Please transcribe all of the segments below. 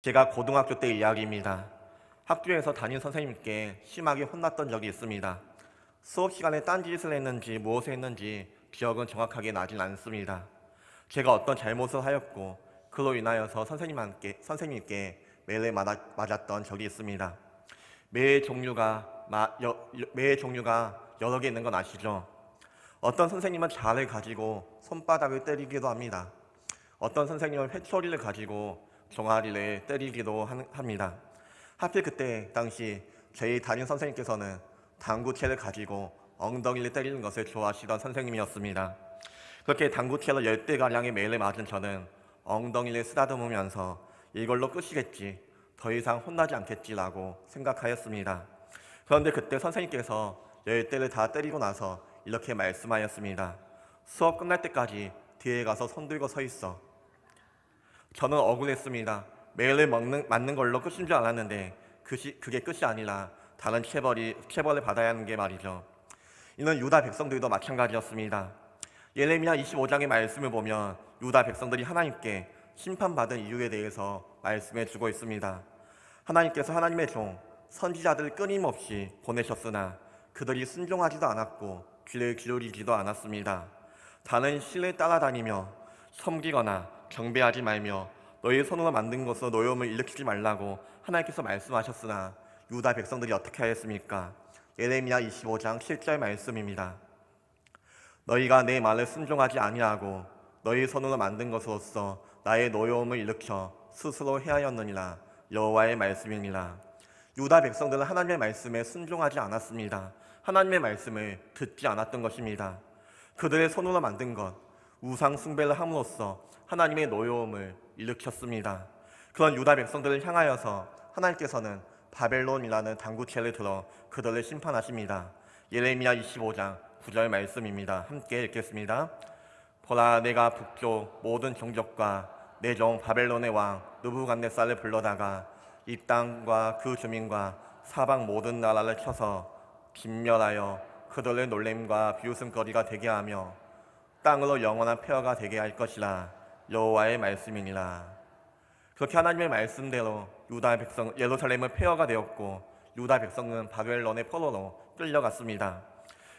제가 고등학교 때 이야기입니다. 학교에서 담임 선생님께 심하게 혼났던 적이 있습니다. 수업 시간에 딴짓을 했는지 무엇을 했는지 기억은 정확하게 나진 않습니다. 제가 어떤 잘못을 하였고 그로 인하여서 선생님께 매일 맞았던 적이 있습니다. 매의 종류가 여러 개 있는 건 아시죠? 어떤 선생님은 자를 가지고 손바닥을 때리기도 합니다. 어떤 선생님은 회초리를 가지고 종아리를 때리기도 합니다. 하필 그때 당시 저희 담임 선생님께서는 당구채를 가지고 엉덩이를 때리는 것을 좋아하시던 선생님이었습니다. 그렇게 당구채로 10대가량의 매를 맞은 저는 엉덩이를 쓰다듬으면서 이걸로 끝이겠지, 더 이상 혼나지 않겠지라고 생각하였습니다. 그런데 그때 선생님께서 10대를 다 때리고 나서 이렇게 말씀하였습니다. 수업 끝날 때까지 뒤에 가서 손 들고 서 있어. 저는 억울했습니다. 매를 맞는 걸로 끝인 줄 알았는데 그게 끝이 아니라 다른 체벌을 받아야 하는 게 말이죠. 이는 유다 백성들도 마찬가지였습니다. 예레미야 25장의 말씀을 보면 유다 백성들이 하나님께 심판받은 이유에 대해서 말씀해 주고 있습니다. 하나님께서 하나님의 종 선지자들을 끊임없이 보내셨으나 그들이 순종하지도 않았고 귀를 기울이지도 않았습니다. 다른 신을 따라다니며 섬기거나 경배하지 말며 너희 손으로 만든 것으로 노여움을 일으키지 말라고 하나님께서 말씀하셨으나 유다 백성들이 어떻게 하였습니까? 예레미야 25장 7절 말씀입니다. 너희가 내 말을 순종하지 아니하고 너희 손으로 만든 것으로서 나의 노여움을 일으켜 스스로 해하였느니라. 여호와의 말씀이니라. 유다 백성들은 하나님의 말씀에 순종하지 않았습니다. 하나님의 말씀을 듣지 않았던 것입니다. 그들의 손으로 만든 것, 우상 숭배를 함으로써 하나님의 노여움을 일으켰습니다. 그런 유다 백성들을 향하여서 하나님께서는 바벨론이라는 당구채를 들어 그들을 심판하십니다. 예레미야 25장 9절 말씀입니다. 함께 읽겠습니다. 보라, 내가 북쪽 모든 종족과 내 종 바벨론의 왕 느부갓네살을 불러다가 이 땅과 그 주민과 사방 모든 나라를 쳐서 진멸하여 그들의 놀램과 비웃음거리가 되게 하며 땅으로 영원한 폐허가 되게 할 것이라. 여호와의 말씀이니라. 그렇게 하나님의 말씀대로 예루살렘은 폐허가 되었고 유다 백성은 바벨론의 포로로 끌려갔습니다.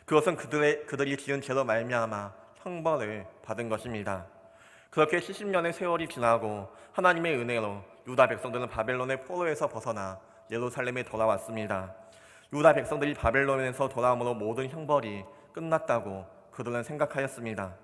그것은 그들이 지은 죄로 말미암아 형벌을 받은 것입니다. 그렇게 70년의 세월이 지나고 하나님의 은혜로 유다 백성들은 바벨론의 포로에서 벗어나 예루살렘에 돌아왔습니다. 유다 백성들이 바벨론에서 돌아옴으로 모든 형벌이 끝났다고 그들은 생각하였습니다.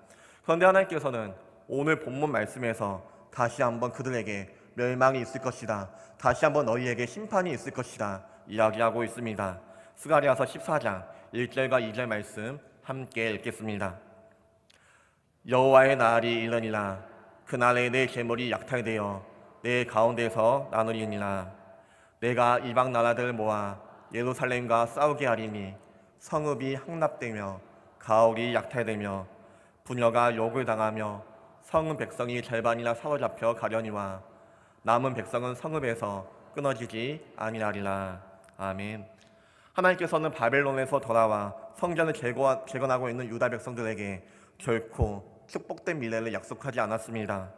그런데 하나님께서는 오늘 본문 말씀에서 다시 한번 그들에게 멸망이 있을 것이다, 다시 한번 너희에게 심판이 있을 것이다 이야기하고 있습니다. 스가랴서 14장 1절과 2절 말씀 함께 읽겠습니다. 여호와의 날이 이르니라. 그날에 내 재물이 약탈되어 내 가운데서 나누리니라. 내가 이방 나라들을 모아 예루살렘과 싸우게 하리니 성읍이 함락되며 가옥이 약탈되며 부녀가 욕을 당하며 성읍 백성이 절반이나 사로잡혀 가려니와 남은 백성은 성읍에서 끊어지지 아니하리라. 아멘. 하나님께서는 바벨론에서 돌아와 성전을 재건하고 있는 유다 백성들에게 결코 축복된 미래를 약속하지 않았습니다.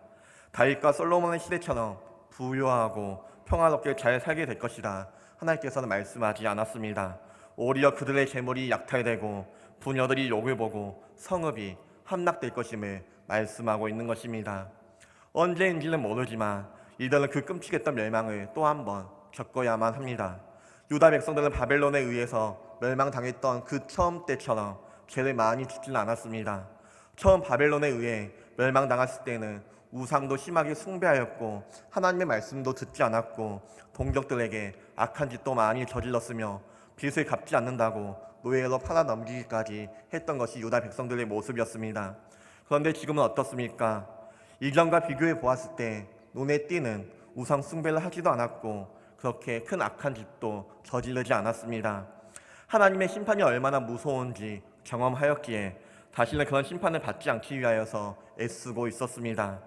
다윗과 솔로몬의 시대처럼 부유하고 평화롭게 잘 살게 될 것이다 하나님께서는 말씀하지 않았습니다. 오히려 그들의 재물이 약탈되고 부녀들이 욕을 보고 성읍이 함락될 것임을 말씀하고 있는 것입니다. 언제인지는 모르지만 이들은 그 끔찍했던 멸망을 또 한 번 겪어야만 합니다. 유다 백성들은 바벨론에 의해서 멸망당했던 그 처음 때처럼 죄를 많이 짓지는 않았습니다. 처음 바벨론에 의해 멸망당했을 때는 우상도 심하게 숭배하였고 하나님의 말씀도 듣지 않았고 동족들에게 악한 짓도 많이 저질렀으며 빚을 갚지 않는다고 노예로 팔아넘기기까지 했던 것이 유다 백성들의 모습이었습니다. 그런데 지금은 어떻습니까? 이전과 비교해 보았을 때 눈에 띄는 우상 숭배를 하지도 않았고 그렇게 큰 악한 짓도 저지르지 않았습니다. 하나님의 심판이 얼마나 무서운지 경험하였기에 다시는 그런 심판을 받지 않기 위하여서 애쓰고 있었습니다.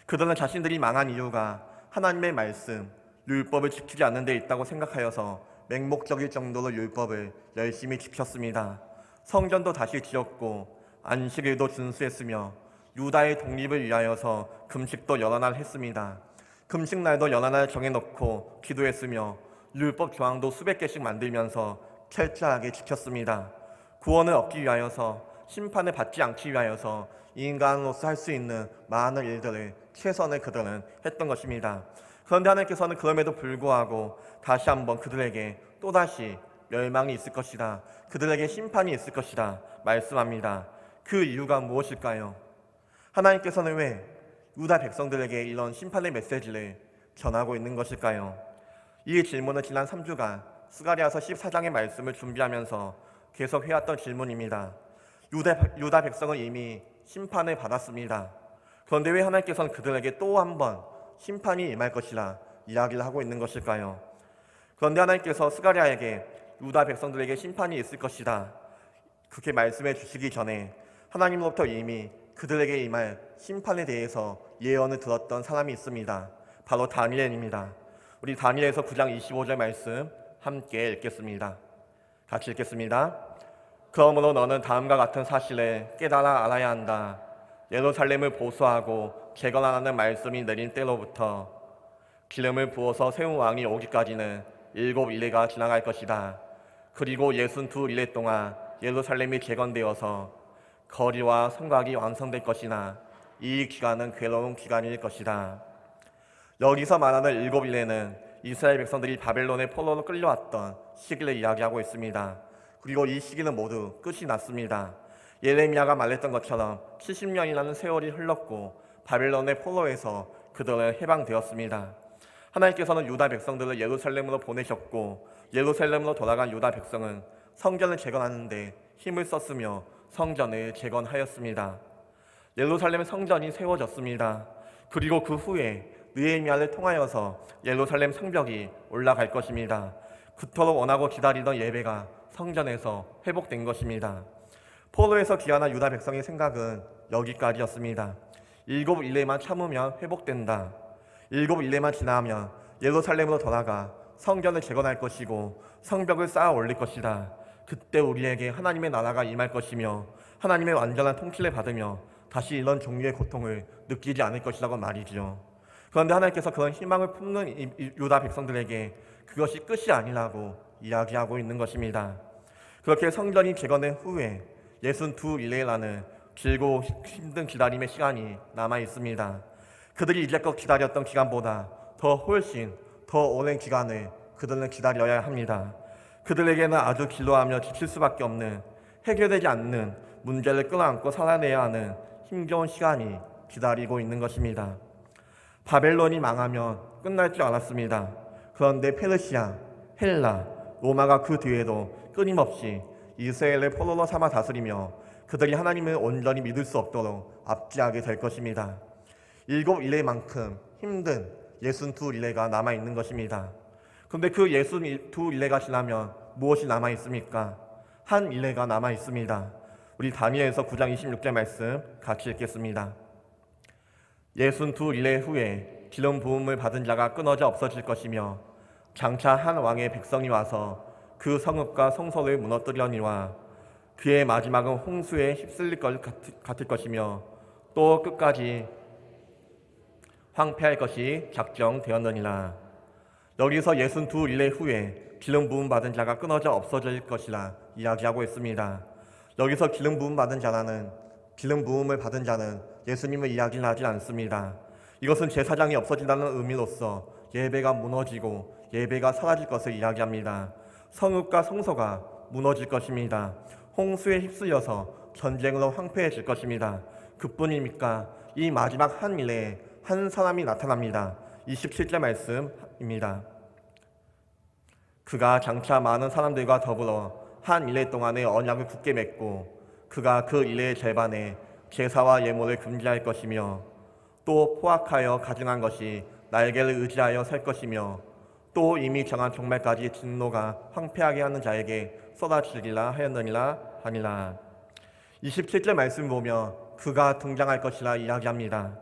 그들은 자신들이 망한 이유가 하나님의 말씀, 율법을 지키지 않는 데 있다고 생각하여서 맹목적일 정도로 율법을 열심히 지켰습니다. 성전도 다시 지었고 안식일도 준수했으며 유다의 독립을 위하여서 금식도 여러 날 했습니다. 금식날도 연한날 정해놓고 기도했으며 율법 조항도 수백 개씩 만들면서 철저하게 지켰습니다. 구원을 얻기 위하여서, 심판을 받지 않기 위하여서 인간으로서 할 수 있는 많은 일들을 최선을 그들은 했던 것입니다. 그런데 하나님께서는 그럼에도 불구하고 다시 한번 그들에게 또다시 멸망이 있을 것이다, 그들에게 심판이 있을 것이다 말씀합니다. 그 이유가 무엇일까요? 하나님께서는 왜 유다 백성들에게 이런 심판의 메시지를 전하고 있는 것일까요? 이 질문은 지난 3주간 스가랴서 14장의 말씀을 준비하면서 계속 해왔던 질문입니다. 유다 백성은 이미 심판을 받았습니다. 그런데 왜 하나님께서는 그들에게 또 한 번 심판이 임할 것이라 이야기를 하고 있는 것일까요? 그런데 하나님께서 스가랴에게 유다 백성들에게 심판이 있을 것이다 그렇게 말씀해 주시기 전에 하나님으로부터 이미 그들에게 임할 심판에 대해서 예언을 들었던 사람이 있습니다. 바로 다니엘입니다. 우리 다니엘서 9장 25절 말씀 함께 읽겠습니다. 같이 읽겠습니다. 그러므로 너는 다음과 같은 사실을 깨달아 알아야 한다. 예루살렘을 보수하고 재건하라는 말씀이 내린 때로부터 기름을 부어서 세운 왕이 오기까지는 7일레가 지나갈 것이다. 그리고 62일레 동안 예루살렘이 재건되어서 거리와 성곽이 완성될 것이나 이 기간은 괴로운 기간일 것이다. 여기서 말하는 7일레는 이스라엘 백성들이 바벨론의 포로로 끌려왔던 시기를 이야기하고 있습니다. 그리고 이 시기는 모두 끝이 났습니다. 예레미야가 말했던 것처럼 70년이라는 세월이 흘렀고 바벨론의 포로에서 그들은 해방되었습니다. 하나님께서는 유다 백성들을 예루살렘으로 보내셨고 예루살렘으로 돌아간 유다 백성은 성전을 재건하는데 힘을 썼으며 성전을 재건하였습니다. 예루살렘 성전이 세워졌습니다. 그리고 그 후에 느헤미야를 통하여서 예루살렘 성벽이 올라갈 것입니다. 그토록 원하고 기다리던 예배가 성전에서 회복된 것입니다. 포로에서 귀환한 유다 백성의 생각은 여기까지였습니다. 7일레만 참으면 회복된다. 7일레만 지나면 예루살렘으로 돌아가 성전을 재건할 것이고 성벽을 쌓아 올릴 것이다. 그때 우리에게 하나님의 나라가 임할 것이며 하나님의 완전한 통치를 받으며 다시 이런 종류의 고통을 느끼지 않을 것이라고 말이지요. 그런데 하나님께서 그런 희망을 품는 유다 백성들에게 그것이 끝이 아니라고 이야기하고 있는 것입니다. 그렇게 성전이 재건된 후에 62일레라는 길고 힘든 기다림의 시간이 남아 있습니다. 그들이 이제껏 기다렸던 기간보다 훨씬 더 오랜 기간을 그들은 기다려야 합니다. 그들에게는 아주 길어하며 지칠 수밖에 없는, 해결되지 않는 문제를 끌어안고 살아내야 하는 힘겨운 시간이 기다리고 있는 것입니다. 바벨론이 망하면 끝날 줄 알았습니다. 그런데 페르시아, 헬라, 로마가 그 뒤에도 끊임없이 이스라엘을 포로로 삼아 다스리며 그들이 하나님을 온전히 믿을 수 없도록 압제하게 될 것입니다. 7일레만큼 힘든 62일레가 남아있는 것입니다. 그런데 그 62일레가 지나면 무엇이 남아있습니까? 한 일레가 남아있습니다. 우리 다니엘서 9장 26절 말씀 같이 읽겠습니다. 62일레 후에 기름 부음을 받은 자가 끊어져 없어질 것이며 장차 한 왕의 백성이 와서 그 성읍과 성소를 무너뜨리려니와 그의 마지막은 홍수에 휩쓸릴 것 같을 것이며 또 끝까지 황폐할 것이 작정되었느니라. 여기서 62일레 후에 기름 부음 받은 자가 끊어져 없어질 것이라 이야기하고 있습니다. 여기서 기름 부음 받은 부음을 받은 자는 예수님을 이야기는 하지 않습니다. 이것은 제사장이 없어진다는 의미로서 예배가 무너지고 예배가 사라질 것을 이야기합니다. 성읍과 성소가 무너질 것입니다. 홍수에 휩쓸려서 전쟁으로 황폐해질 것입니다. 그뿐입니까? 이 마지막 한 일에 한 사람이 나타납니다. 27절 말씀입니다. 그가 장차 많은 사람들과 더불어 한 일레 동안의 언약을 굳게 맺고 그가 그 일레의 절반에 제사와 예물을 금지할 것이며 또 포악하여 가증한 것이 날개를 의지하여 설 것이며 또 이미 정한 종말까지 진노가 황폐하게 하는 자에게 쏟아지리라 하였느니라 하니라. 27절 말씀 보며 그가 등장할 것이라 이야기합니다.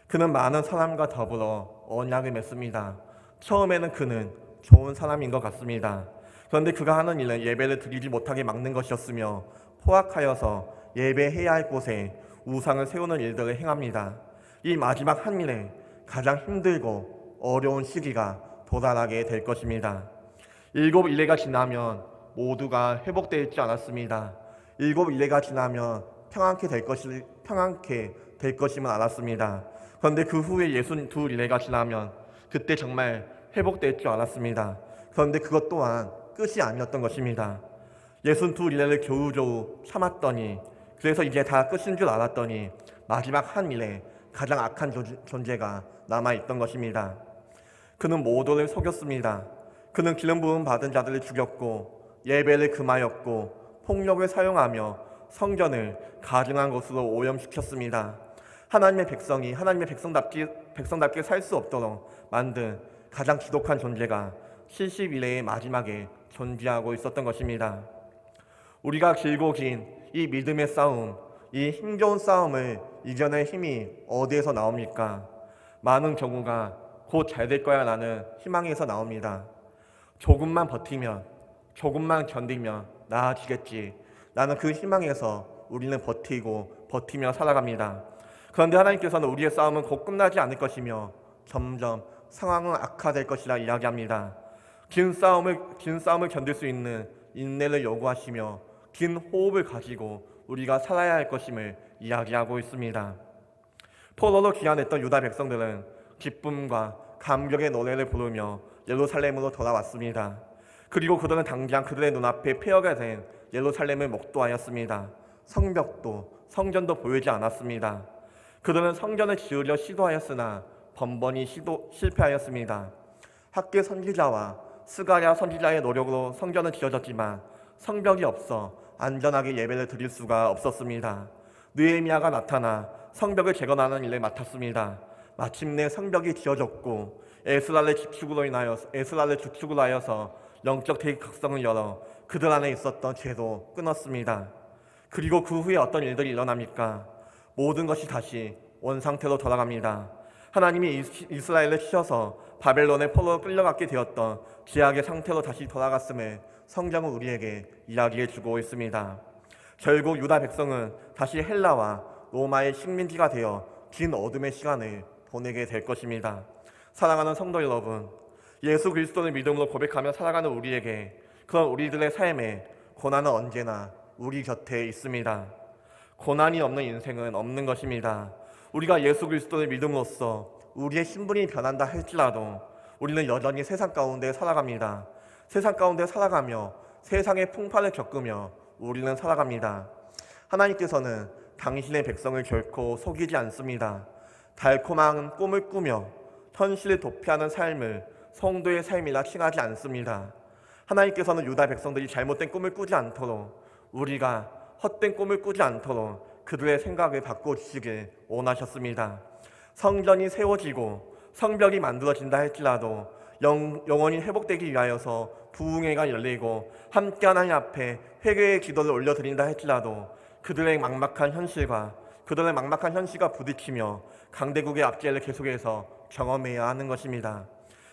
그는 많은 사람과 더불어 언약을 맺습니다. 처음에는 그는 좋은 사람인 것 같습니다. 그런데 그가 하는 일은 예배를 드리지 못하게 막는 것이었으며 포악하여서 예배해야 할 곳에 우상을 세우는 일들을 행합니다. 이 마지막 한 일에 가장 힘들고 어려운 시기가 도달하게 될 것입니다. 7일레가 지나면 모두가 회복되어 있지 않았습니다. 7일레가 지나면 평안케 될 것임은 알았습니다. 그런데 그 후에 62일레가 지나면 그때 정말 회복되지 않았습니다. 그런데 그것 또한 끝이 아니었던 것입니다. 62일레를 겨우겨우 참았더니, 그래서 이제 다 끝인 줄 알았더니 마지막 한 일에 가장 악한 존재가 남아있던 것입니다. 그는 모두를 속였습니다. 그는 기름 부음 받은 자들을 죽였고 예배를 금하였고 폭력을 사용하며 성전을 가증한 것으로 오염시켰습니다. 하나님의 백성답게 살 수 없도록 만든 가장 지독한 존재가 70일의 마지막에 존재하고 있었던 것입니다. 우리가 길고 긴 이 믿음의 싸움, 이 힘겨운 싸움을 이겨낼 힘이 어디에서 나옵니까? 많은 경우가 곧 잘 될 거야 라는 희망에서 나옵니다. 조금만 버티면, 조금만 견디면 나아지겠지. 나는 그 희망에서 우리는 버티며 살아갑니다. 그런데 하나님께서는 우리의 싸움은 곧 끝나지 않을 것이며 점점 상황은 악화될 것이라 이야기합니다. 긴 싸움을 견딜 수 있는 인내를 요구하시며 긴 호흡을 가지고 우리가 살아야 할 것임을 이야기하고 있습니다. 포로로 귀환했던 유다 백성들은 기쁨과 감격의 노래를 부르며 예루살렘으로 돌아왔습니다. 그리고 그들은 당장 그들의 눈앞에 폐허가 된 예루살렘을 목도하였습니다. 성벽도 성전도 보이지 않았습니다. 그들은 성전을 지으려 시도하였으나 번번이 실패하였습니다. 학계 선지자와 스가랴 선지자의 노력으로 성전은 지어졌지만 성벽이 없어 안전하게 예배를 드릴 수가 없었습니다. 느헤미야가 나타나 성벽을 재건하는 일을 맡았습니다. 마침내 성벽이 지어졌고 에스라를 주축으로 하여서 영적 대각성을 열어 그들 안에 있었던 죄도 끊었습니다. 그리고 그 후에 어떤 일들이 일어납니까? 모든 것이 다시 원상태로 돌아갑니다. 하나님이 이스라엘을 치셔서 바벨론의 포로로 끌려가게 되었던 죄악의 상태로 다시 돌아갔음을 성경은 우리에게 이야기해 주고 있습니다. 결국 유다 백성은 다시 헬라와 로마의 식민지가 되어 긴 어둠의 시간을 보내게 될 것입니다. 사랑하는 성도 여러분, 예수 그리스도를 믿음으로 고백하며 살아가는 우리에게 그런 우리들의 삶에 고난은 언제나 우리 곁에 있습니다. 고난이 없는 인생은 없는 것입니다. 우리가 예수 그리스도를 믿음으로써 우리의 신분이 변한다 할지라도 우리는 여전히 세상 가운데 살아갑니다. 세상 가운데 살아가며 세상의 풍파를 겪으며 우리는 살아갑니다. 하나님께서는 당신의 백성을 결코 속이지 않습니다. 달콤한 꿈을 꾸며 현실을 도피하는 삶을 성도의 삶이라 칭하지 않습니다. 하나님께서는 유다 백성들이 잘못된 꿈을 꾸지 않도록, 우리가 헛된 꿈을 꾸지 않도록 그들의 생각을 바꿔주시길 원하셨습니다. 성전이 세워지고 성벽이 만들어진다 할지라도 영원히 회복되기 위하여서 부흥회가 열리고 함께 하나님 앞에 회개의 기도를 올려드린다 할지라도 그들의 막막한 현실과 부딪히며 강대국의 압제를 계속해서 경험해야 하는 것입니다.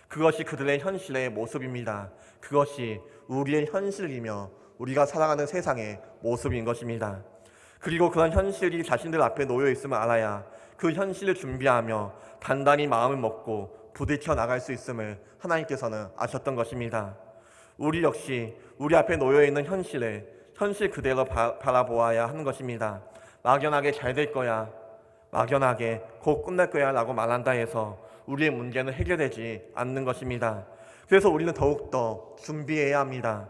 그것이 그들의 현실의 모습입니다. 그것이 우리의 현실이며 우리가 살아가는 세상의 모습인 것입니다. 그리고 그런 현실이 자신들 앞에 놓여 있음을 알아야 그 현실을 준비하며 단단히 마음을 먹고 부딪혀 나갈 수 있음을 하나님께서는 아셨던 것입니다. 우리 역시 우리 앞에 놓여 있는 현실 그대로 바라보아야 하는 것입니다. 막연하게 잘 될 거야, 막연하게 곧 끝날 거야 라고 말한다 해서 우리의 문제는 해결되지 않는 것입니다. 그래서 우리는 더욱더 준비해야 합니다.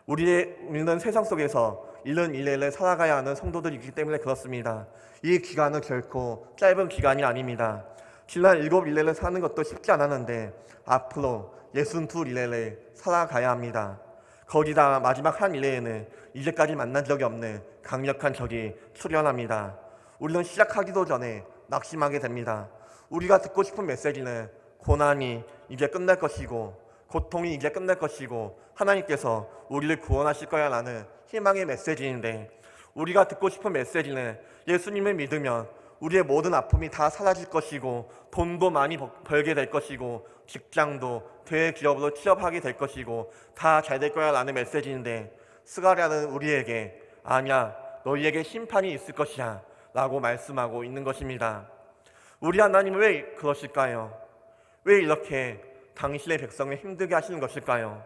우리는 세상 속에서 이른 일례를 살아가야 하는 성도들이기 때문에 그렇습니다. 이 기간은 결코 짧은 기간이 아닙니다. 지난 7일례를 사는 것도 쉽지 않았는데 앞으로 62일례를 살아가야 합니다. 거기다 마지막 한 일례에는 이제까지 만난 적이 없는 강력한 적이 출현합니다. 우리는 시작하기도 전에 낙심하게 됩니다. 우리가 듣고 싶은 메시지는 고난이 이제 끝날 것이고 고통이 이제 끝날 것이고 하나님께서 우리를 구원하실 거야 라는 희망의 메시지인데, 우리가 듣고 싶은 메시지는 예수님을 믿으면 우리의 모든 아픔이 다 사라질 것이고 돈도 많이 벌게 될 것이고 직장도 대기업으로 취업하게 될 것이고 다 잘 될 거야 라는 메시지인데, 스가랴는 우리에게 아니야, 너희에게 심판이 있을 것이야 라고 말씀하고 있는 것입니다. 우리 하나님은 왜 그러실까요? 왜 이렇게 당신의 백성을 힘들게 하시는 것일까요?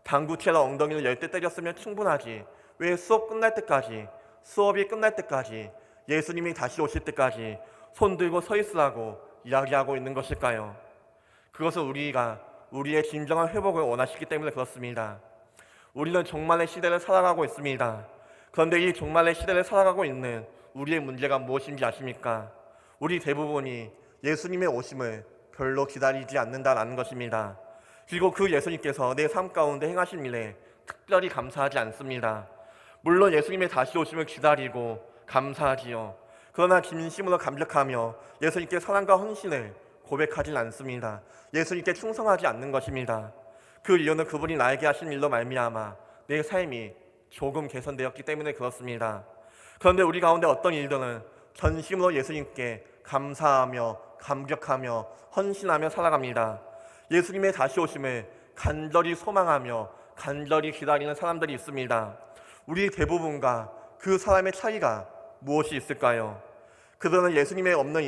당구채로 엉덩이를 10대 때렸으면 충분하지 왜 수업이 끝날 때까지 예수님이 다시 오실 때까지 손 들고 서 있으라고 이야기하고 있는 것일까요? 그것은 우리가 우리의 진정한 회복을 원하시기 때문에 그렇습니다. 우리는 종말의 시대를 살아가고 있습니다. 그런데 이 종말의 시대를 살아가고 있는 우리의 문제가 무엇인지 아십니까? 우리 대부분이 예수님의 오심을 별로 기다리지 않는다는 것입니다. 그리고 그 예수님께서 내 삶 가운데 행하신 일에 특별히 감사하지 않습니다. 물론 예수님의 다시 오심을 기다리고 감사하지요. 그러나 진심으로 감격하며 예수님께 사랑과 헌신을 고백하진 않습니다. 예수님께 충성하지 않는 것입니다. 그 이유는 그분이 나에게 하신 일로 말미암아 내 삶이 조금 개선되었기 때문에 그렇습니다. 그런데 우리 가운데 어떤 일들은 전심으로 예수님께 감사하며 감격하며 헌신하며 살아갑니다. 예수님의 다시 오심을 간절히 소망하며 간절히 기다리는 사람들이 있습니다. 우리 대부분과 그 사람의 차이가 무엇이 있을까요? 그들은 예수님이 없는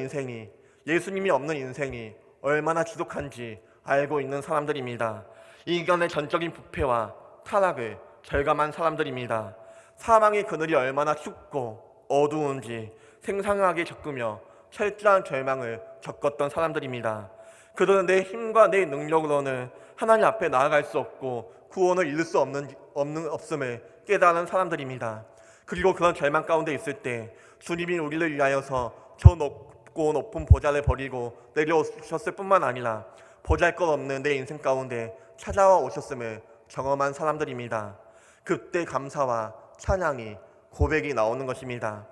인생이 얼마나 지독한지 알고 있는 사람들입니다. 인간의 전적인 부패와 타락을 절감한 사람들입니다. 사망의 그늘이 얼마나 춥고 어두운지 생생하게 겪으며 철저한 절망을 겪었던 사람들입니다. 그들은 내 힘과 내 능력으로는 하나님 앞에 나아갈 수 없고 구원을 이룰 수 없음을 깨달은 사람들입니다. 그리고 그런 절망 가운데 있을 때 주님이 우리를 위하여서 저 높고 높은 보좌를 버리고 내려오셨을 뿐만 아니라 보잘것없는 내 인생 가운데 찾아와 오셨음을 경험한 사람들입니다. 그때 감사와 찬양이 고백이 나오는 것입니다.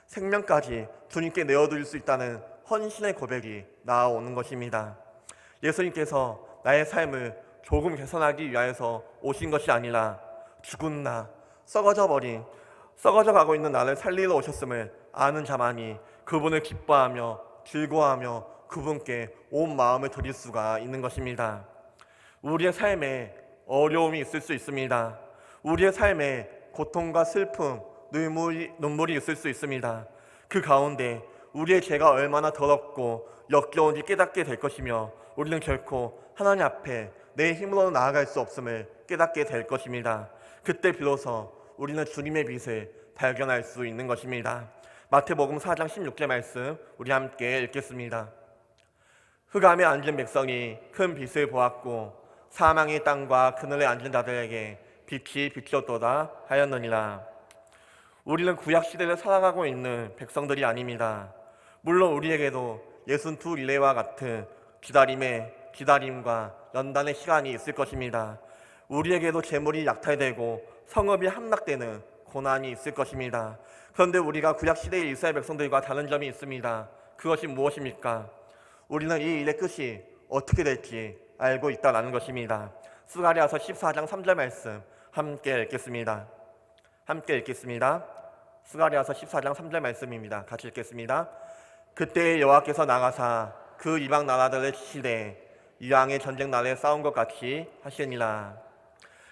생명까지 주님께 내어드릴 수 있다는 헌신의 고백이 나오는 것입니다. 예수님께서 나의 삶을 조금 개선하기 위하여서 오신 것이 아니라 죽은 나, 썩어져 가고 있는 나를 살리러 오셨음을 아는 자만이 그분을 기뻐하며 즐거워하며 그분께 온 마음을 드릴 수가 있는 것입니다. 우리의 삶에 어려움이 있을 수 있습니다. 우리의 삶에 고통과 슬픔, 눈물이 있을 수 있습니다. 그 가운데 우리의 죄가 얼마나 더럽고 역겨운지 깨닫게 될 것이며 우리는 결코 하나님 앞에 내 힘으로 나아갈 수 없음을 깨닫게 될 것입니다. 그때 비로소 우리는 주님의 빛을 발견할 수 있는 것입니다. 마태복음 4장 16절 말씀 우리 함께 읽겠습니다. 흑암에 앉은 백성이 큰 빛을 보았고 사망의 땅과 그늘에 앉은 자들에게 빛이 비쳤도다 하였느니라. 우리는 구약시대를 살아가고 있는 백성들이 아닙니다. 물론 우리에게도 62일레와 같은 기다림과 연단의 시간이 있을 것입니다. 우리에게도 재물이 약탈되고 성읍이 함락되는 고난이 있을 것입니다. 그런데 우리가 구약시대의 이스라엘 백성들과 다른 점이 있습니다. 그것이 무엇입니까? 우리는 이 일의 끝이 어떻게 될지 알고 있다는 것입니다. 스가랴서 14장 3절 말씀 함께 읽겠습니다. 스가랴서 14장 3절 말씀입니다. 같이 읽겠습니다. 그때 여호와께서 나가사 그 이방 나라들을 치시되 이왕의 전쟁 날에 싸운 것 같이 하시니라.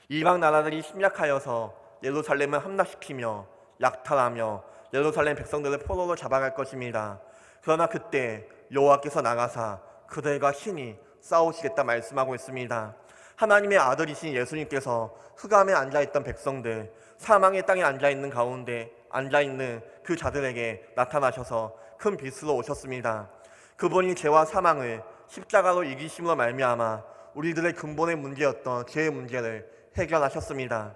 이방 나라들이 침략하여서 예루살렘을 함락시키며 약탈하며 예루살렘 백성들을 포로로 잡아갈 것입니다. 그러나 그때 여호와께서 나가사 그들과 친히 싸우시겠다 말씀하고 있습니다. 하나님의 아들이신 예수님께서 흑암에 앉아있던 백성들, 사망의 땅에 앉아있는 가운데 앉아있는 그 자들에게 나타나셔서 큰 빛으로 오셨습니다. 그분이 죄와 사망을 십자가로 이기심으로 말미암아 우리들의 근본의 문제였던 죄의 문제를 해결하셨습니다.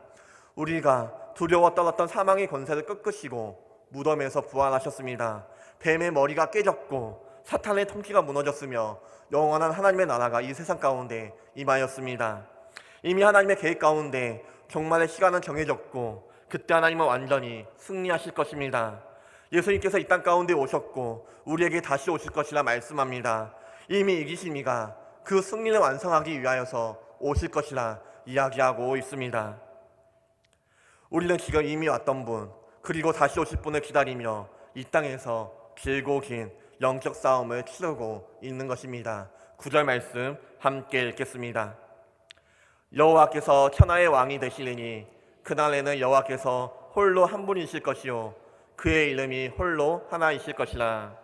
우리가 두려워 떨었던 사망의 권세를 꺾으시고 무덤에서 부활하셨습니다. 뱀의 머리가 깨졌고 사탄의 통치가 무너졌으며 영원한 하나님의 나라가 이 세상 가운데 임하였습니다. 이미 하나님의 계획 가운데 종말의 시간은 정해졌고 그때 하나님은 완전히 승리하실 것입니다. 예수님께서 이 땅 가운데 오셨고 우리에게 다시 오실 것이라 말씀합니다. 이미 이기신 이가 그 승리를 완성하기 위하여서 오실 것이라 이야기하고 있습니다. 우리는 지금 이미 왔던 분 그리고 다시 오실 분을 기다리며 이 땅에서 길고 긴 영적 싸움을 치르고 있는 것입니다. 9절 말씀 함께 읽겠습니다. 여호와께서 천하의 왕이 되시리니 그날에는 여호와께서 홀로 한 분이실 것이요 그의 이름이 홀로 하나이실 것이라.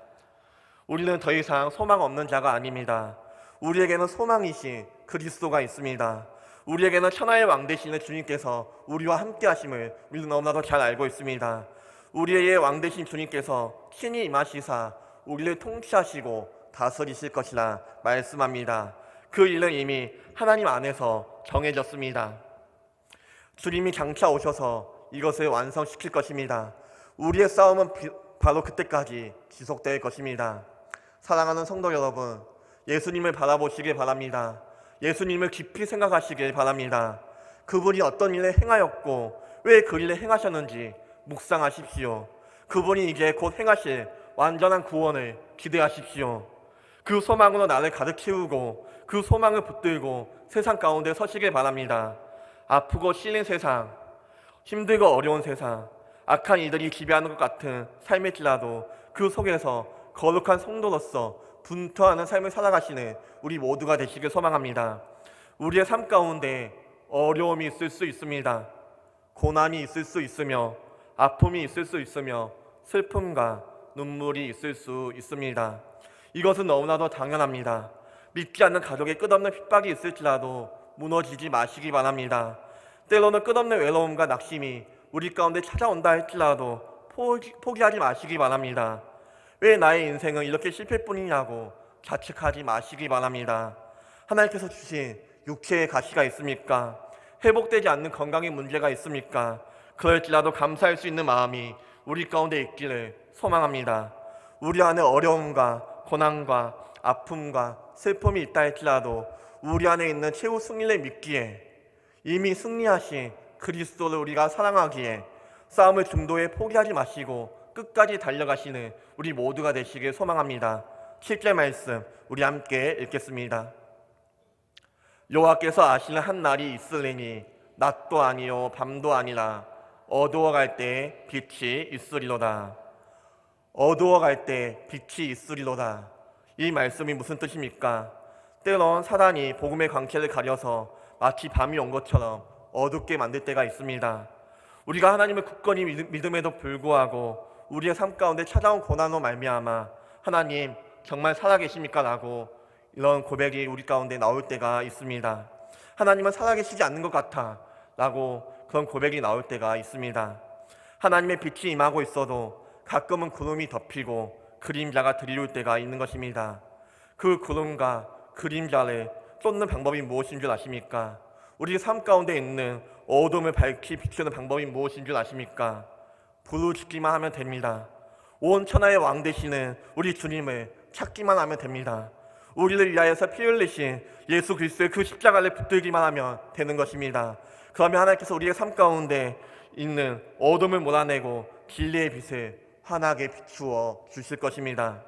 우리는 더 이상 소망 없는 자가 아닙니다. 우리에게는 소망이신 그리스도가 있습니다. 우리에게는 천하의 왕 되시는 주님께서 우리와 함께 하심을 우리는 너무나도 잘 알고 있습니다. 우리의 왕 되신 주님께서 친히 임하시사 우리를 통치하시고 다스리실 것이라 말씀합니다. 그 일은 이미 하나님 안에서 정해졌습니다. 주님이 장차 오셔서 이것을 완성시킬 것입니다. 우리의 싸움은 바로 그때까지 지속될 것입니다. 사랑하는 성도 여러분, 예수님을 바라보시길 바랍니다. 예수님을 깊이 생각하시길 바랍니다. 그분이 어떤 일을 행하였고 왜 그 일을 행하셨는지 묵상하십시오. 그분이 이제 곧 행하실 완전한 구원을 기대하십시오. 그 소망으로 나를 가득 채우고 그 소망을 붙들고 세상 가운데 서시길 바랍니다. 아프고 실린 세상, 힘들고 어려운 세상, 악한 이들이 지배하는 것 같은 삶일지라도 그 속에서 거룩한 성도로서 분투하는 삶을 살아가시는 우리 모두가 되시길 소망합니다. 우리의 삶 가운데 어려움이 있을 수 있습니다. 고난이 있을 수 있으며 아픔이 있을 수 있으며 슬픔과 눈물이 있을 수 있습니다. 이것은 너무나도 당연합니다. 믿지 않는 가족의 끝없는 핍박이 있을지라도 무너지지 마시기 바랍니다. 때로는 끝없는 외로움과 낙심이 우리 가운데 찾아온다 할지라도 포기하지 마시기 바랍니다. 왜 나의 인생은 이렇게 실패뿐이냐고 자책하지 마시기 바랍니다. 하나님께서 주신 육체의 가시가 있습니까? 회복되지 않는 건강의 문제가 있습니까? 그럴지라도 감사할 수 있는 마음이 우리 가운데 있기를 소망합니다. 우리 안에 어려움과 고난과 아픔과 슬픔이 있다 할지라도 우리 안에 있는 최후 승리를 믿기에 이미 승리하신 그리스도를 우리가 사랑하기에 싸움을 중도에 포기하지 마시고 끝까지 달려가시는 우리 모두가 되시길 소망합니다. 7절 말씀 우리 함께 읽겠습니다. 여호와께서 아시는 한 날이 있으리니 낮도 아니요 밤도 아니라 어두워갈 때 빛이 있으리로다. 어두워갈 때 빛이 있으리로다. 이 말씀이 무슨 뜻입니까? 때론 사단이 복음의 광채를 가려서 마치 밤이 온 것처럼 어둡게 만들 때가 있습니다. 우리가 하나님을 굳건히 믿음에도 불구하고 우리의 삶 가운데 찾아온 고난으로 말미암아 하나님 정말 살아계십니까? 라고 이런 고백이 우리 가운데 나올 때가 있습니다. 하나님은 살아계시지 않는 것 같아 라고 그런 고백이 나올 때가 있습니다. 하나님의 빛이 임하고 있어도 가끔은 구름이 덮이고 그림자가 드리울 때가 있는 것입니다. 그 구름과 그림자를 쫓는 방법이 무엇인 줄 아십니까? 우리 삶 가운데 있는 어둠을 밝히 비추는 방법이 무엇인 줄 아십니까? 부르짖기만 하면 됩니다. 온 천하의 왕 되시는 우리 주님을 찾기만 하면 됩니다. 우리를 위하여서 피 흘리신 예수 그리스도의 그 십자가를 붙들기만 하면 되는 것입니다. 그러면 하나님께서 우리의 삶 가운데 있는 어둠을 몰아내고 진리의 빛을 환하게 비추어 주실 것입니다.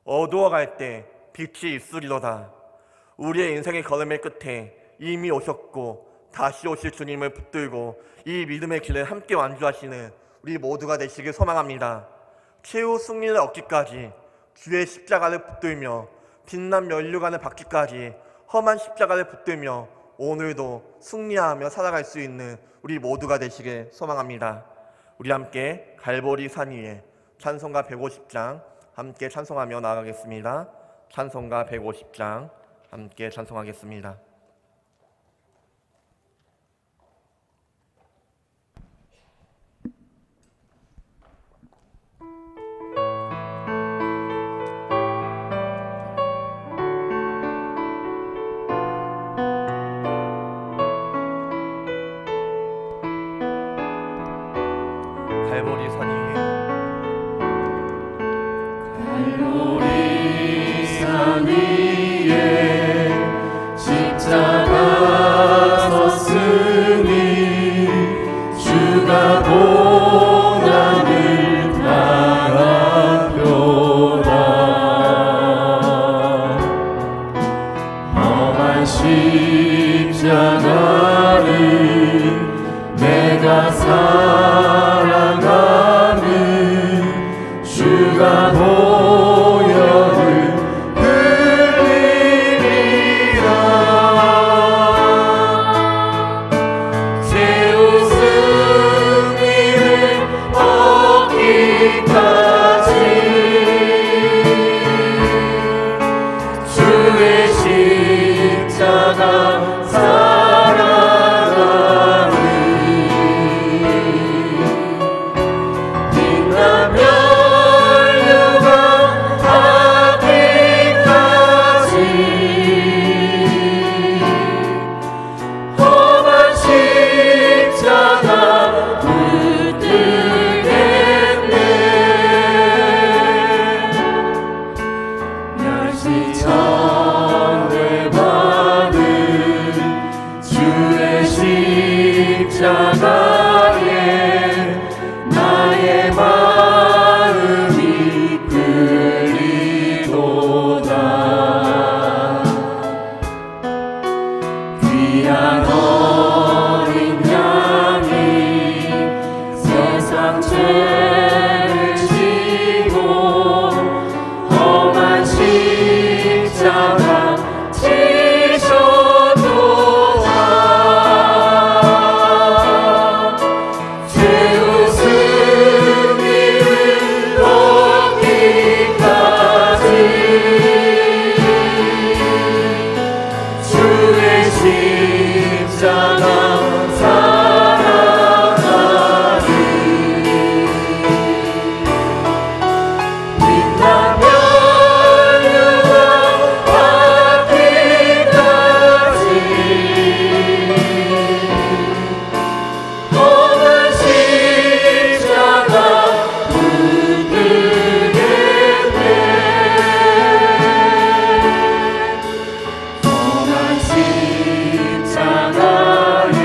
어두워갈 때 빛이 있으리로다. 우리의 인생의 걸음의 끝에 이미 오셨고 다시 오실 주님을 붙들고 이 믿음의 길을 함께 완주하시는 우리 모두가 되시길 소망합니다. 최후 승리를 얻기까지 주의 십자가를 붙들며 빛난 면류관을 받기까지 험한 십자가를 붙들며 오늘도 승리하며 살아갈 수 있는 우리 모두가 되시길 소망합니다. 우리 함께 갈보리 산 위에 찬송가 150장 함께 찬송하며 나아가겠습니다. 찬송가 150장 함께 찬송하겠습니다. 갈보리 산 위에 갈보리 산 위에 십자가 섰으니 주가 고난을 당하표다. 험한 십자가를 내가 사랑하는 주가 보혈을 흘리리라. 최후 승리를 얻기까지 주의 귀한 어린 양이 세상 죄를 지고 험한 십자가 지셨도다. 죄 웃음이 얻기까지 주의 십자가 사랑하리. 빛나며 유황받기까지 험한 십자가 붙들겠네. 험한 십자가에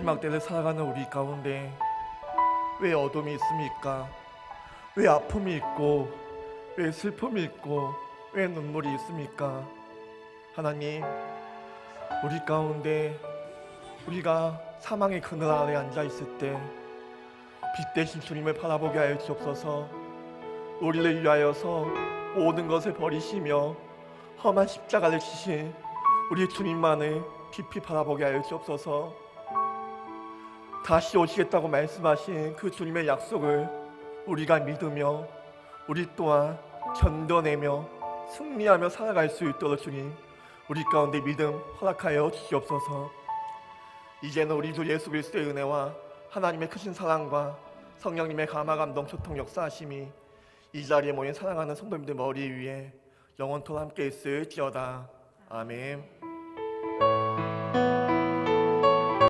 마지막 때를 살아가는 우리 가운데 왜 어둠이 있습니까? 왜 아픔이 있고 왜 슬픔이 있고 왜 눈물이 있습니까? 하나님, 우리 가운데 우리가 사망의 그늘 아래 앉아 있을 때 빛 대신 주님을 바라보게 하여 주옵소서. 우리를 위하여서 모든 것을 버리시며 험한 십자가를 지신 우리 주님만을 깊이 바라보게 하여 주옵소서. 다시 오시겠다고 말씀하신 그 주님의 약속을 우리가 믿으며 우리 또한 견뎌내며 승리하며 살아갈 수 있도록 주님, 우리 가운데 믿음 허락하여 주시옵소서. 이제는 우리 주 예수 그리스도의 은혜와 하나님의 크신 사랑과 성령님의 감화 감동 교통 역사하심이 이 자리에 모인 사랑하는 성도님들 머리 위에 영원토록 함께 있을지어다. 아멘.